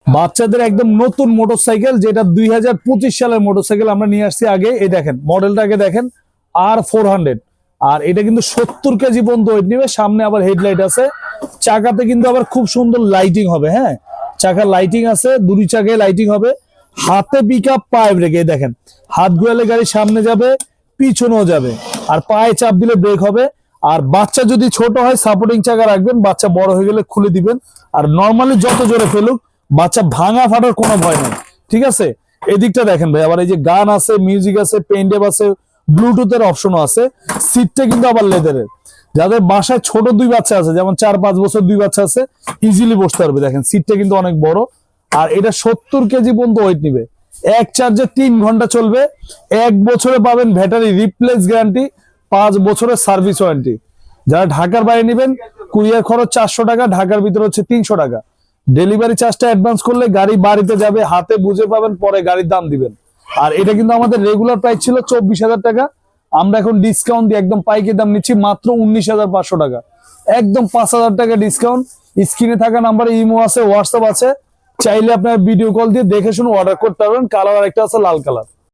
বাচ্চাদের একদম নতুন মোটরসাইকেল, যেটা 2025 সালের মোটরসাইকেল আমরা নিয়ে আসছি আগে। এই দেখেন মডেলটাকে দেখেন, R400। আর এটা কিন্তু 70 কেজি পর্যন্ত ওয়েট নিবে। সামনে আবার হেডলাইট আছে, চাকাতে কিন্তু আবার খুব সুন্দর লাইটিং হবে। হ্যাঁ, চাকার লাইটিং আছে, দুই চাকায় লাইটিং হবে। হাতে পিক আপ, পায়ে ব্রেক। এই দেখেন হাত ঘুরালে গাড়ি সামনে যাবে, পিছনেও যাবে। আর পায়ে চাপ দিলে ব্রেক হবে। আর বাচ্চা যদি ছোট হয় সাপোর্টিং চাকা রাখবেন, বাচ্চা বড় হয়ে গেলে খুলে দিবেন। আর নর্মালি যত জোরে ফেলুক, বাচ্চা ভাঙা ফাটার কোনো ভয় নেই। ঠিক আছে, এদিকটা দেখেন ভাই, আবার এই যে গান আছে, মিউজিক আছে, পেনড্রাইভ আছে, ব্লুটুথের অপশনও আছে। সিটটা কিন্তু আবার লেদারের। যাদের বাসায় ছোট দুই বাচ্চা আছে, যেমন 4-5 বছর দুই বাচ্চা আছে, ইজিলি বসতে পারবে। দেখেন সিটটা কিন্তু অনেক বড়। আর এটা 70 কেজি পর্যন্ত ওয়েট নিবে। এক চার্জে 3 ঘন্টা চলবে। 1 বছরে পাবেন ব্যাটারি রিপ্লেস গ্যারান্টি, 5 বছরের সার্ভিস ওয়ারেন্টি। যারা ঢাকার বাইরে নেবেন, কুরিয়ার খরচ 400 টাকা, ঢাকার ভিতরে হচ্ছে 300 টাকা। ডেলিভারি চার্জটা অ্যাডভান্স করলে গাড়ি বাড়িতে যাবে, হাতে বুঝে পাবেন, পরে গাড়ির দাম দিবেন। আর এটা কিন্তু আমাদের রেগুলার প্রাইস ছিল 24,000 টাকা। আমরা এখন ডিসকাউন্ট দিয়ে একদম পাইকারি দাম নিচ্ছি মাত্র 19,500 টাকা। একদম 5,000 টাকা ডিসকাউন্ট। স্ক্রিনে থাকা নাম্বারে ইমো আছে, হোয়াটসঅ্যাপ আছে, চাইলে আপনার ভিডিও কল দিয়ে দেখে শুনে অর্ডার করতে পারবেন। কালার একটা আছে লাল কালার।